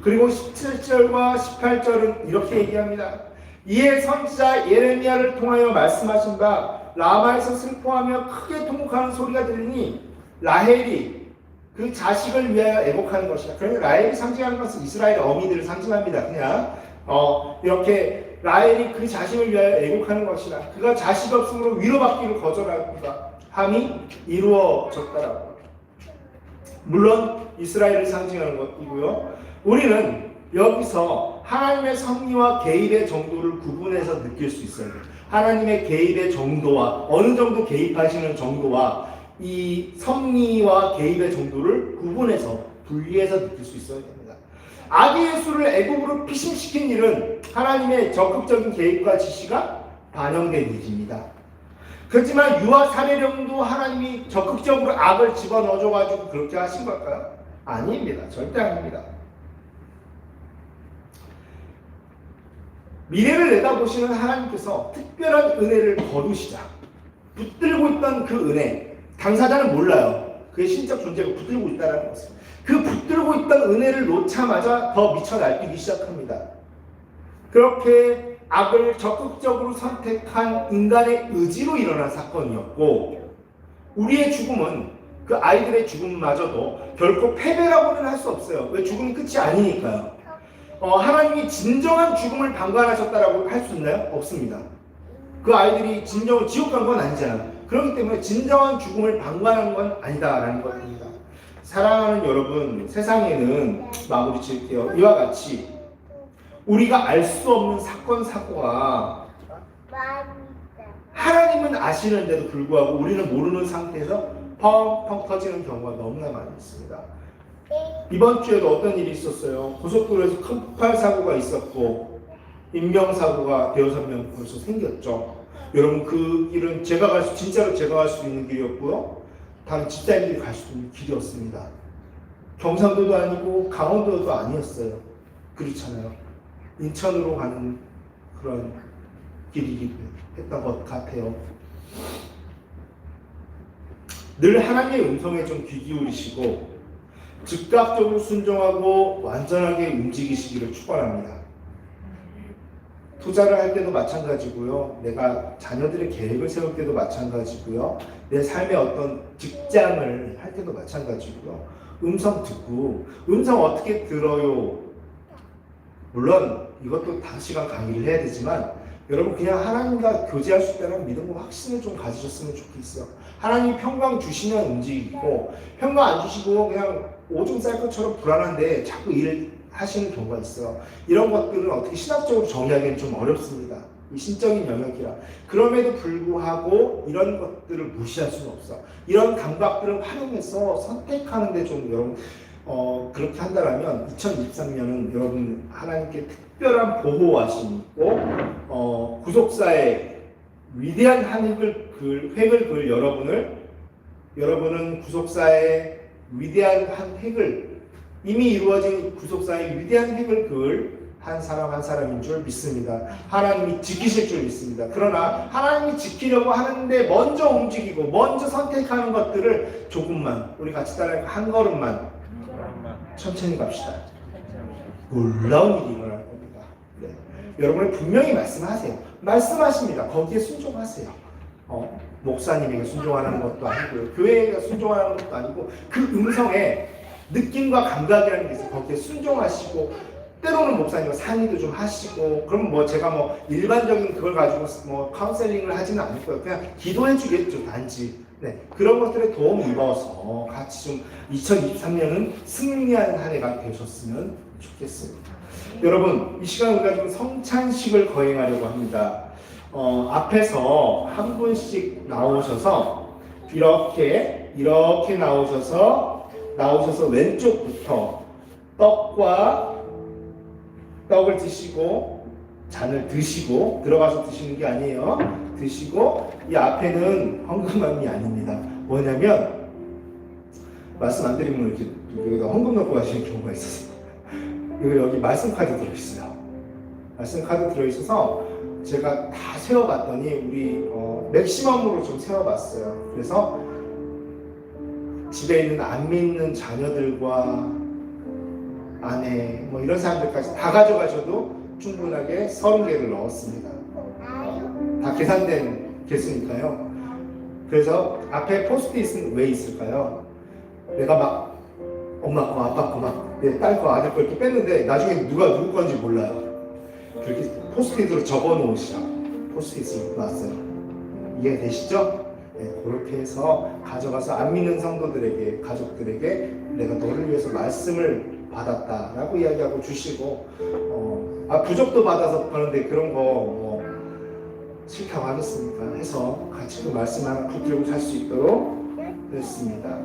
그리고 17절과 18절은 이렇게 얘기합니다. 이에 선지자 예레미야를 통하여 말씀하신 바 라마에서 슬퍼하며 크게 통곡하는 소리가 들리니 라헬이 그 자식을 위하여 애곡하는 것이다. 그러니까 라헬이 상징하는 것은 이스라엘 어미들을 상징합니다. 그냥 이렇게 라헬이 그 자식을 위하여 애곡하는 것이다. 그가 자식 없음으로 위로받기를 거절합니다. 함이 이루어졌다라고. 물론 이스라엘을 상징하는 것이고요. 우리는 여기서 하나님의 섭리와 개입의 정도를 구분해서 느낄 수 있어요. 하나님의 개입의 정도와 어느 정도 개입하시는 정도와 이 섭리와 개입의 정도를 구분해서 분리해서 느낄 수 있어야 됩니다. 아기 예수를 애굽으로 피신시킨 일은 하나님의 적극적인 개입과 지시가 반영된 일입니다. 그렇지만 유아 살해령도 하나님이 적극적으로 악을 집어넣어줘가지고 그렇게 하신 걸까요? 아닙니다. 절대 아닙니다. 미래를 내다보시는 하나님께서 특별한 은혜를 거두시자 붙들고 있던 그 은혜, 당사자는 몰라요. 그의 신적 존재가 붙들고 있다는 것을. 그 붙들고 있던 은혜를 놓자마자 더 미쳐 날뛰기 시작합니다. 그렇게 악을 적극적으로 선택한 인간의 의지로 일어난 사건이었고, 우리의 죽음은 그 아이들의 죽음마저도 결코 패배라고는 할 수 없어요. 왜? 죽음이 끝이 아니니까요. 하나님이 진정한 죽음을 방관하셨다라고 할 수 있나요? 없습니다. 그 아이들이 진정으로 지옥 간 건 아니잖아요. 그렇기 때문에 진정한 죽음을 방관한 건 아니다라는 것입니다. 사랑하는 여러분, 세상에는 마무리 칠게요. 이와 같이 우리가 알 수 없는 사건, 사고가 하나님은 아시는데도 불구하고 우리는 모르는 상태에서 펑펑 터지는 경우가 너무나 많이 있습니다. 이번 주에도 어떤 일이 있었어요. 고속도로에서 큰 폭발 사고가 있었고 인명사고가 대여섯 명 벌써 생겼죠. 여러분, 그 길은 진짜로 제가 갈 수 있는 길이었고요. 다른 집사님들이 갈 수 있는 길이었습니다. 경상도도 아니고 강원도도 아니었어요. 그렇잖아요. 인천으로 가는 그런 길이기도 했던 것 같아요. 늘 하나님의 음성에 좀 귀 기울이시고 즉각적으로 순종하고 완전하게 움직이시기를 축원합니다. 투자를 할 때도 마찬가지고요. 내가 자녀들의 계획을 세울 때도 마찬가지고요. 내 삶의 어떤 직장을 할 때도 마찬가지고요. 음성 듣고 음성 어떻게 들어요? 물론 이것도 다른 시간 강의를 해야 되지만 여러분 그냥 하나님과 교제할 수 있다는 믿음과 확신을 좀 가지셨으면 좋겠어요. 하나님이 평강 주시면 움직이고 평강 안 주시고 그냥 오줌 쌀 것처럼 불안한데 자꾸 일을 하시는 경우가 있어요. 이런 것들은 어떻게 신학적으로 정의하기는 좀 어렵습니다. 이 신적인 영역이라. 그럼에도 불구하고 이런 것들을 무시할 수는 없어. 이런 감각들을 활용해서 선택하는데 좀 여러분 그렇게 한다면 2023년은 여러분 하나님께 특별한 보호하심이 있고 구속사의 위대한 한 획을 그을 여러분은 구속사의 위대한 한 획을 이미 이루어진 구속사의 위대한 획을 그을 한 사람 한 사람인 줄 믿습니다. 하나님이 지키실 줄 믿습니다. 그러나 하나님이 지키려고 하는데 먼저 움직이고 먼저 선택하는 것들을 조금만 우리 같이 따라 한 걸음만 천천히 갑시다. 놀라운 일이 일어날 겁니다. 네. 여러분은 분명히 말씀하세요. 말씀하십니다. 거기에 순종하세요. 목사님에게 순종하는 것도 아니고요. 교회가 순종하는 것도 아니고 그 음성에 느낌과 감각이라는 게 있어요. 거기에 순종하시고 때로는 목사님과 상의도 좀 하시고 그럼 뭐 제가 뭐 일반적인 그걸 가지고 뭐 카운셀링을 하지는 않을 거예요. 그냥 기도해 주겠죠. 단지. 네. 그런 것들에 도움 입어서 같이 좀 2023년은 승리하는 한 해가 되셨으면 좋겠습니다. 여러분 이 시간 우리가 지금 성찬식을 거행하려고 합니다. 앞에서 한 분씩 나오셔서 이렇게 나오셔서 왼쪽부터 떡을 드시고 잔을 드시고 들어가서 드시는 게 아니에요. 드시고 이 앞에는 헌금함이 아닙니다. 뭐냐면 말씀 안 드리면 이렇게 여기다 헌금 넣고 가시는 경우가 있었어요. 여기 말씀 카드 들어있어요. 말씀 카드 들어있어서 제가 다 세어봤더니 우리 맥시멈으로 좀 세어봤어요. 그래서 집에 있는 안 믿는 자녀들과 아내 뭐 이런 사람들까지 다 가져가셔도 충분하게 30개를 넣었습니다. 다 계산된 개수니까요. 그래서 앞에 포스트잇은 왜 있을까요? 내가 막 엄마 거, 아빠 거, 막 내 딸 거, 아들 거 이렇게 뺐는데 나중에 누가 누구 건지 몰라요. 그렇게 포스트잇으로 적어 놓으시라. 포스트잇을 놨어요. 이해되시죠? 네, 그렇게 해서 가져가서 안 믿는 성도들에게, 가족들에게 내가 너를 위해서 말씀을 받았다라고 이야기하고 주시고 부적도 받아서 그런데 그런 거 뭐 싫다고 하겠습니까? 해서 같이 그 말씀 하나 붙들고 살 수 있도록 했습니다.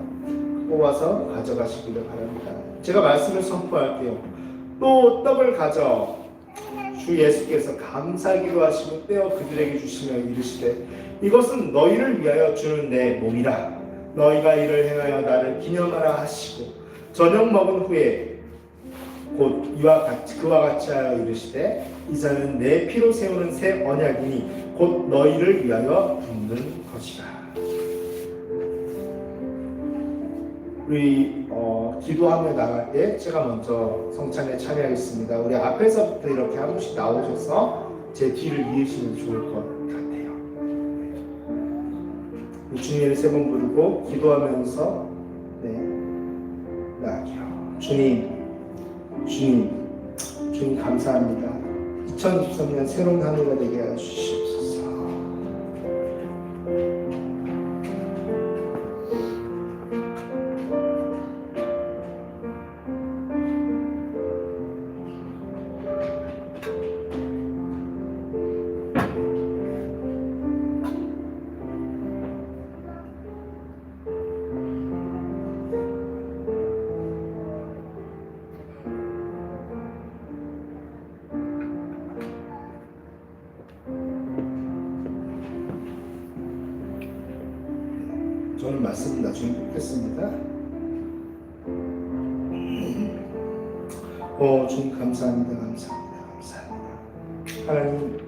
뽑아서 가져가시기를 바랍니다. 제가 말씀을 선포할게요. 또 떡을 가져 주 예수께서 감사기도 하시고 떼어 그들에게 주시며 이르시되 이것은 너희를 위하여 주는 내 몸이라. 너희가 이를 행하여 나를 기념하라 하시고 저녁 먹은 후에 곧 그와 같이 하여 이르시되 이 잔은 내 피로 세우는 새 언약이니 곧 너희를 위하여 붓는 것이라. 우리 기도하며 나갈 때 제가 먼저 성찬에 참여하겠습니다. 우리 앞에서부터 이렇게 한 분씩 나오셔서 제 뒤를 이으시면 좋을 것 같아요. 주님을 3번 부르고 기도하면서 나갈게요. 주님 감사합니다. 2023년 새로운 한 해가 되게 하여 주시옵소서. 저는 말씀 나중에 뵙겠습니다. 주님 감사합니다. 하나님,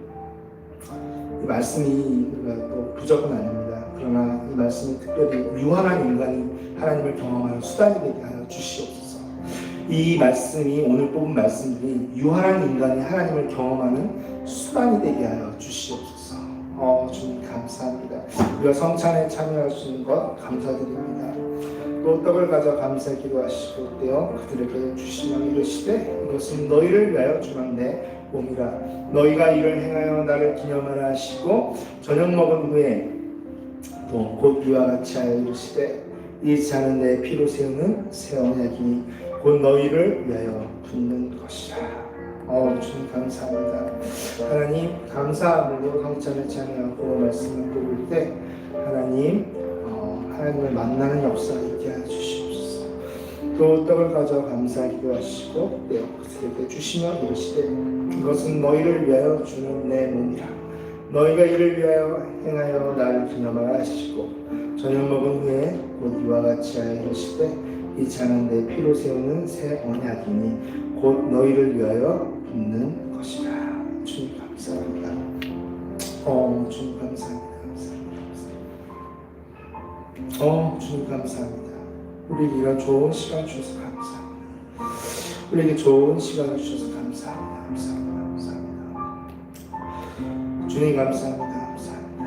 이 말씀이 또 부족은 아닙니다. 그러나 이 말씀이 특별히 유한한 인간이 하나님을 경험하는 수단이 되게 하여 주시옵소서. 이 말씀이 오늘 뽑은 말씀들이 유한한 인간이 하나님을 경험하는 수단이 되게 하여 주시옵소서. 주님 감사합니다. 우리가 성찬에 참여할 수 있는 것 감사드립니다. 또 떡을 가져 감사 기도하시고 떼어 그들에게 주시며 이르시되 이것은 너희를 위하여 주는 내 몸이라. 너희가 이를 행하여 나를 기념하라 하시고 저녁 먹은 후에 또 곧 이와 같이 하여 이르시되 이 잔은 내 피로 세우는 새 언약이니 곧 너희를 위하여 붓는 것이라. 주님 감사합니다. 하나님 감사함으로 성찬에 참여하고 말씀을 뽑을 때 하나님을 만나는 역사가 있게 해주시옵소서. 또 떡을 가져 감사 기도하시고 떼어 그들에게 주시며 이르시되 이것은 너희를 위하여 주는 내 몸이라. 너희가 이를 위하여 행하여 나를 기념하라 하시고 저녁 먹은 후에 곧 이와 같이 하여 이르시되 이 잔은 내 피로 세우는 새 언약이니 곧 너희를 위하여 붓는 것이라. 주님 감사합니다. 주님 감사합니다. 주님 감사합니다. 우리에게 이런 좋은 시간 주셔서 감사합니다. 우리에게 좋은 시간을 주셔서 감사합니다. 감사합니다. 주님 감사합니다. 감사합니다.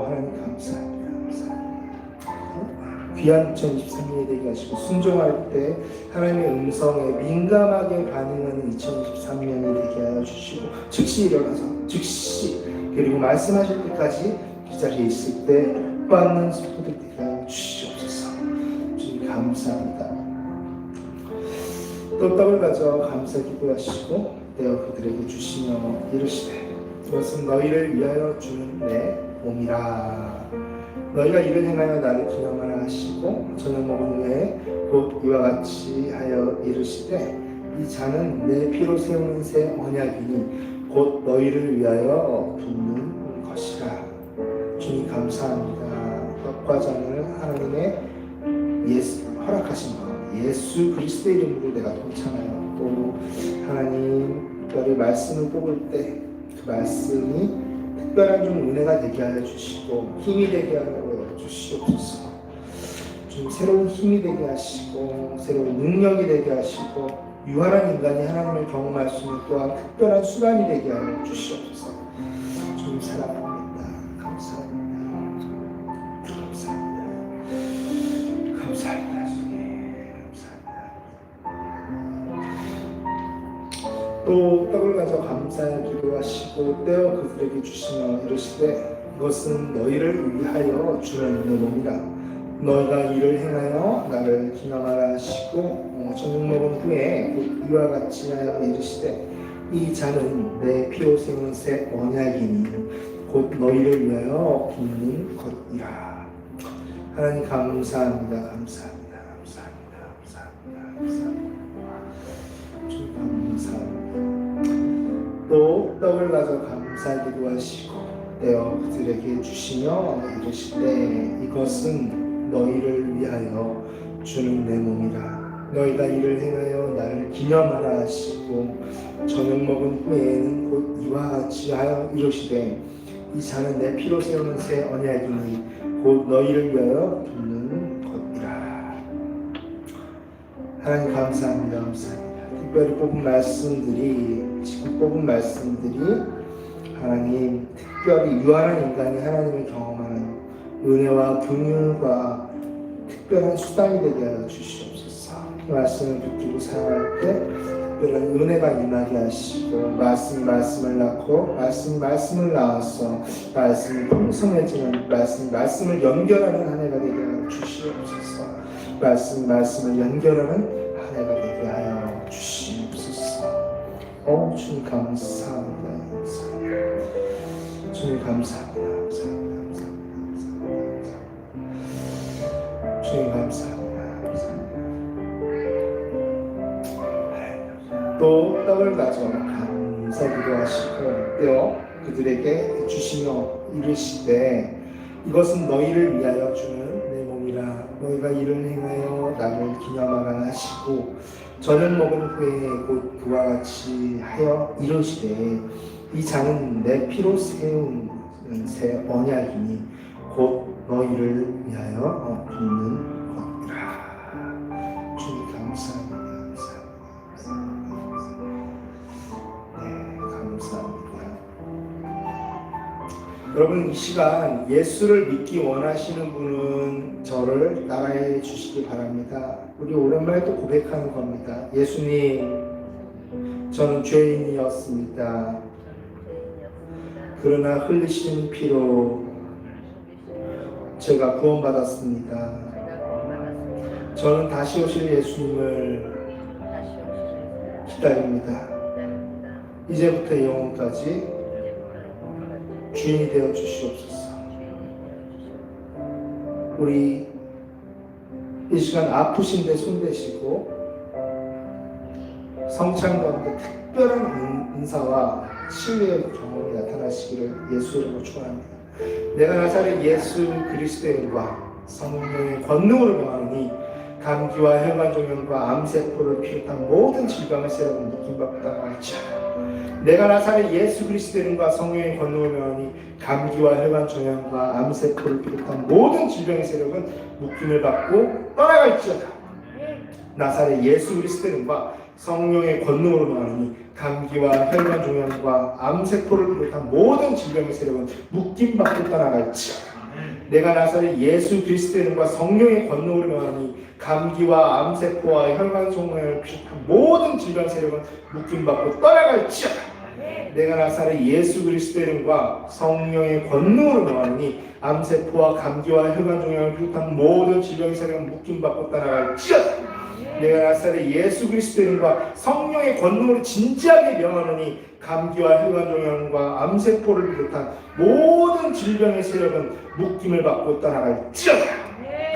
하나님 감사합니다. 귀한 2023년이 되게 하시고 순종할 때 하나님의 음성에 민감하게 반응하는 2023년이 되게 하여 주시고 즉시 일어나서 즉시 그리고 말씀하실 때까지 그 자리에 있을 때 받는 속도들 되게 하여 주시옵소서. 주님 감사합니다. 또 떡을 가져 감사 기도하시고 떼어 그들에게 주시며 이르시되 이것은 너희를 위하여 주는 내 몸이라. 너희가 이를 행하여 나를 기념하라 하시고 저녁 먹은 후에 곧 이와 같이 하여 이르시되 이 잔은 내 피로 세우는 새 언약이니 곧 너희를 위하여 붓는 것이라. 주님 감사합니다. 떡과 잔을 하나님의 허락하신 것 예수 그리스도의 이름으로 내가 동참하여 또 하나님 특별히 말씀을 뽑을 때 그 말씀이 특별한 좀 은혜가 되게 하여 주시고 힘이 되게 하여 주시옵소서. 좀 새로운 힘이 되게 하시고 새로운 능력이 되게 하시고 유한한 인간이 하나님을 경험할 수 있는 또한 특별한 수단이 되게 하여 주시옵소서. 좀 사랑합니다. 감사합니다. 감사합니다. 감사합니다. 또 떡을 가져 감사의 기도하시고 떼어 그들에게 주시며 이르시되 이것은 너희를 위하여 주는 내 몸이라. 너희가 이를 행하여 나를 기념하라 하시고 저녁 먹은 후에 곧 이와 같이 하여 이르시되 이 잔은 내 피로 세운 새 언약이니 곧 너희를 위하여 붓는 것이라. 하나님 감사합니다. 감사합니다. 감사합니다. 감사합니다. 감사합니다. 감사합니다. 또 떡을 가져 감사 기도하시고 떼어 그들에게 주시며 이르시되 이것은 너희를 위하여 주는 내 몸이라. 너희가 이를 행하여 나를 기념하라 하시고 저녁 먹은 후에는 곧 이와 같이 하여 이르시되 이 잔은 내 피로 세우는 새 언약이니 곧 너희를 위하여 붓는 것이라. 하나님 감사합니다. 감사합니다. 특별히 뽑은 말씀들이 지금 뽑은 말씀들이 하나님 특별히 유한한 인간이 하나님을 경험하는 은혜와 긍휼과 특별한 수단이 되게 하여 주시옵소서. 이 말씀을 붙들고 살아갈 때 특별한 은혜가 임하게 하시고 말씀을 낳고 말씀을 낳아서 말씀이 풍성해지는 말씀을 연결하는 한 해가 되게 하여 주시옵소서. 말씀을 연결하는 한 해가 되게 하여 주시옵소서. 주님 감사합니다. 주님 감사합니다. 주님 감사합니다. 또 떡을 가져 감사 기도하시고 떼어 그들에게 주시며 이르시되 이것은 너희를 위하여 주는 내 몸이라. 너희가 이를 행하여 나를 기념하라 하시고 저녁 먹은 후에 곧 그와 같이 하여 이르시되 이 잔은 내 피로 세운 새 언약이니 곧 너희를 위하여 붓는 것이라. 주님 감사합니다. 네, 감사합니다. 여러분 이 시간 예수를 믿기 원하시는 분은 저를 따라해 주시기 바랍니다. 우리 오랜만에 또 고백하는 겁니다. 예수님, 저는 죄인이었습니다. 그러나 흘리신 피로 제가 구원받았습니다. 저는 다시 오실 예수님을 기다립니다. 이제부터 영원까지 주인이 되어 주시옵소서. 우리 이 시간 아프신데 손대시고 성찬 가운데 특별한 은사와 치유의 경험이 나타나시기를 예수 이름으로 축원합니다. 내가 나사렛 예수 그리스도의 은과 성령의 권능으로 명하노니 감기와 혈관종양과 암세포를 비롯한 모든 질병의 세력은 묶임받다 할지어다. 내가 나사렛 예수 그리스도의 이름과 성령의 권능을 명하니 감기와 혈관종양과 암세포를 비롯한 모든 질병의 세력은 묶임을 받고 떠나갈지어다. 나사렛 예수 그리스도의 이름과 성령의 권능으로 명하니 감기와 혈관종양과 암세포를 비롯한 모든 질병의 세력은 묶임받고 떠나갈지어다. 내가 나사렛 예수 그리스도의 이름과 성령의 권능으로 명하니 감기와 암세포와 혈관종양을 비롯한 모든 질병 세력은 묶임받고 떠나갈지어다. 내가 나사렛 예수 그리스도의 이름과 성령의 권능으로 명하니 암세포와 감기와 혈관종양을 비롯한 모든 질병 세력은 묶임받고 떠나갈지어다. 내가 나사렛 예수 그리스도의 이름과 성령의 권능으로 진지하게 명하노니 감기와 혈관종양과 암세포를 비롯한 모든 질병의 세력은 묶임을 받고 떠나갈지어다.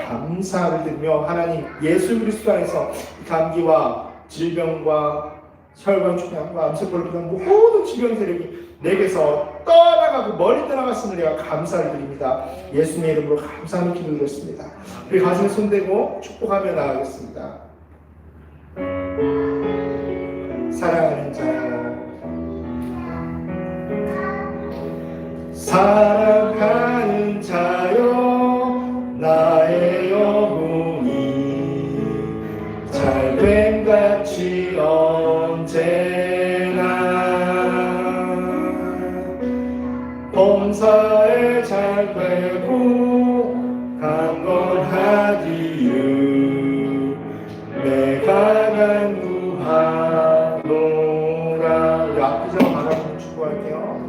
감사를 드리며 하나님 예수 그리스도 안에서 감기와 질병과 혈관종양과 암세포를 비롯한 모든 질병 세력이 내게서 떠나가고 멀리 떠나갔음을 내가 감사를 드립니다. 예수님의 이름으로 감사하는 기도를 드렸습니다. 우리 가슴에 손대고 축복하며 나아가겠습니다. 사랑하는 자여, 사랑하는 자여, 나의 영혼이 잘됨같이 언제나 범사에 잘 되고 강건하기를 내가 간구하노라. 우리 앞에서 바라보는 축구할게요.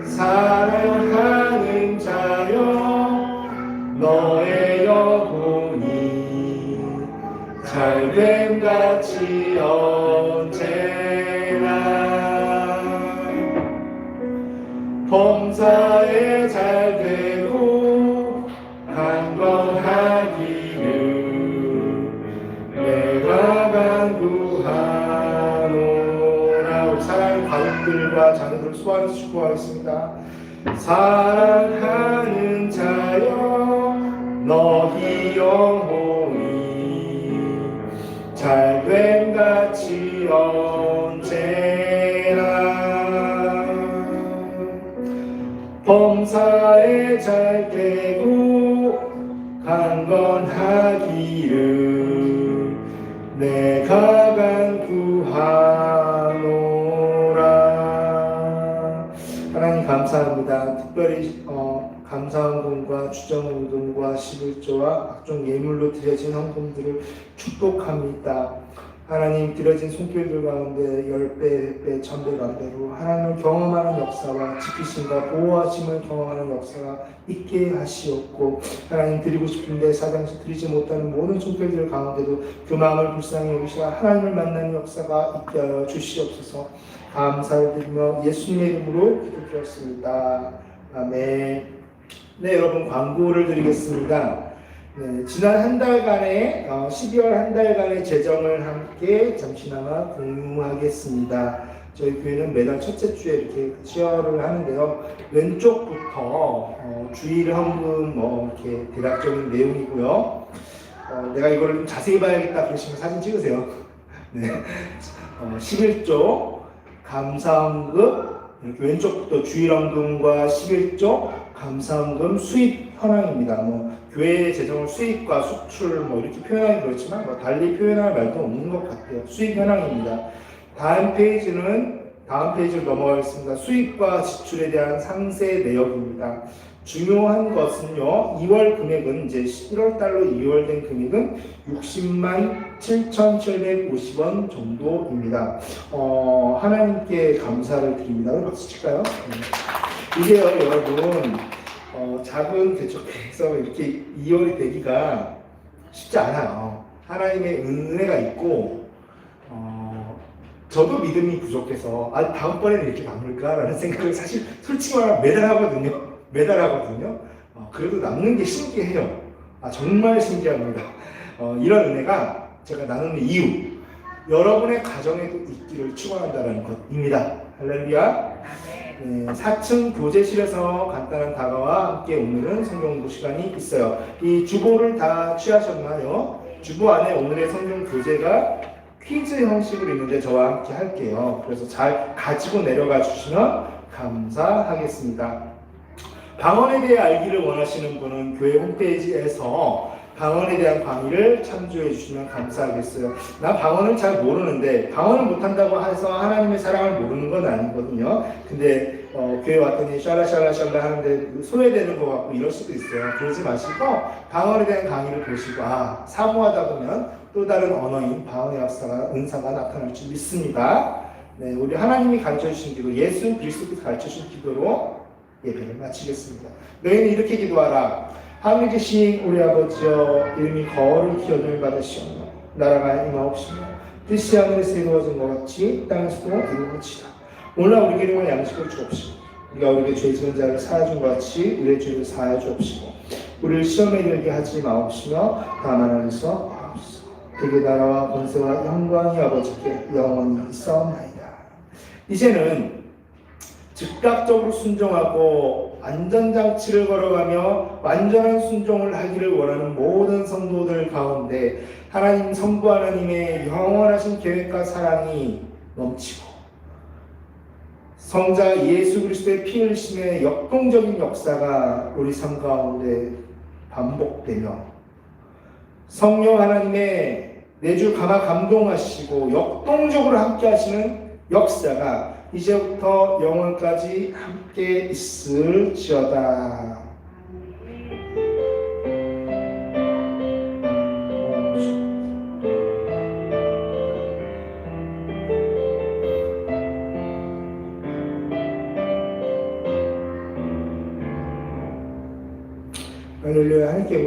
사랑하는 자여, 너의 영혼이 잘됨같이 언제나 범사에 잘 되고 강건하기를 내가 간구하노라. 우리 사랑하는 가족들과 자녀들을 소환해서 축복하겠습니다. 사랑하는 자여, 너희 영혼이 잘됨같이 언제나 범사에 잘 되고 강건하기를 내가 간구하노라. 하나님 감사합니다. 특별히 감사헌금과 주정헌금과 11조와 각종 예물로 드려진 헌금들을 축복합니다. 하나님 드려진 손길들 가운데 10배, 100배, 1000배 감대로 하나님을 경험하는 역사와 지키심과 보호하심을 경험하는 역사가 있게 하시옵고, 하나님 드리고 싶은데 사장시 드리지 못하는 모든 손길들 가운데도 그 마음을 불쌍히 여기시어 하나님을 만나는 역사가 있게 하여 주시옵소서. 감사를 드리며 예수님의 이름으로 기도드렸습니다. 아멘. 네, 여러분 광고를 드리겠습니다. 네, 지난 한 달간의 12월 한 달간의 재정을 함께 잠시나마 공유하겠습니다. 저희 교회는 매달 첫째 주에 이렇게 시어를 하는데요. 왼쪽부터 주일 헌금 이렇게 대략적인 내용이고요. 내가 이거를 좀 자세히 봐야겠다 그러시면 사진 찍으세요. 네, 11조 감사헌금, 이렇게 왼쪽부터 주일 헌금과 11조 감사헌금 수입 현황입니다. 교회의 재정을 수입과 수출 이렇게 표현하기 그렇지만 달리 표현할 말도 없는 것 같아요. 수입 현황입니다. 다음 페이지로 넘어가겠습니다. 수입과 지출에 대한 상세 내역입니다. 중요한 것은요, 2월 금액은 이제 11월 달로 2월 된 금액은 60만 7,750원 정도입니다. 하나님께 감사를 드립니다. 박수 칠까요? 이게요, 여러분, 작은 개척해서 이렇게 2월이 되기가 쉽지 않아요. 하나님의 은혜가 있고, 저도 믿음이 부족해서 다음번에는 이렇게 남을까라는 생각을 사실 솔직히 말하면 매달 하거든요. 그래도 남는 게 신기해요. 정말 신기합니다. 이런 은혜가 제가 나누는 이유, 여러분의 가정에도 있기를 축원한다는 것입니다. 할렐루야. 4층 교재실에서 간단한 다가와 함께 오늘은 성경 공부 시간이 있어요. 이 주보를 다 취하셨나요? 주보 안에 오늘의 성경 교재가 퀴즈 형식으로 있는데 저와 함께 할게요. 그래서 잘 가지고 내려가 주시면 감사하겠습니다. 방언에 대해 알기를 원하시는 분은 교회 홈페이지에서 방언에 대한 강의를 참조해 주시면 감사하겠어요. 나 방언을 잘 모르는데, 방언을 못한다고 해서 하나님의 사랑을 모르는 건 아니거든요. 근데 교회 왔더니 샬라샬라샬라 하는데 소외되는 것 같고 이럴 수도 있어요. 그러지 마시고 방언에 대한 강의를 보시고 사모하다 보면 또 다른 언어인 방언의 은사가 나타날 줄 믿습니다. 네, 우리 하나님이 가르쳐주신 기도, 예수 그리스도께서 가르쳐주신 기도로 예배를 마치겠습니다. 너희는 이렇게 기도하라. 하늘에 계신 우리 아버지여, 이름이 거룩히 여김을 받으시옵며 나라가 임하옵시며 뜻이 하늘에서 이루어진 것 같이 땅에서도 이루어지라. 오늘날 우리에게 일용할 양식을 주옵시고 우리가 우리에게 죄 지은 자를 사하여 준 것 같이 우리의 죄를 사하여 주옵시고 우리를 시험에 들게 하지 마옵시며 다만 하늘에서 하옵소서. 그게 나라와 권세와 영광이 아버지께 영원히 있사옵나이다. 이제는 즉각적으로 순종하고 안전장치를 걸어가며 완전한 순종을 하기를 원하는 모든 성도들 가운데 하나님 성부 하나님의 영원하신 계획과 사랑이 넘치고 성자 예수 그리스도의 피 흘리심의 역동적인 역사가 우리 삶 가운데 반복되며 성령 하나님의 내주 감화 감동하시고 역동적으로 함께 하시는 역사가 이제부터 영원까지 함께 있을지어다. 할렐루야. 하나님께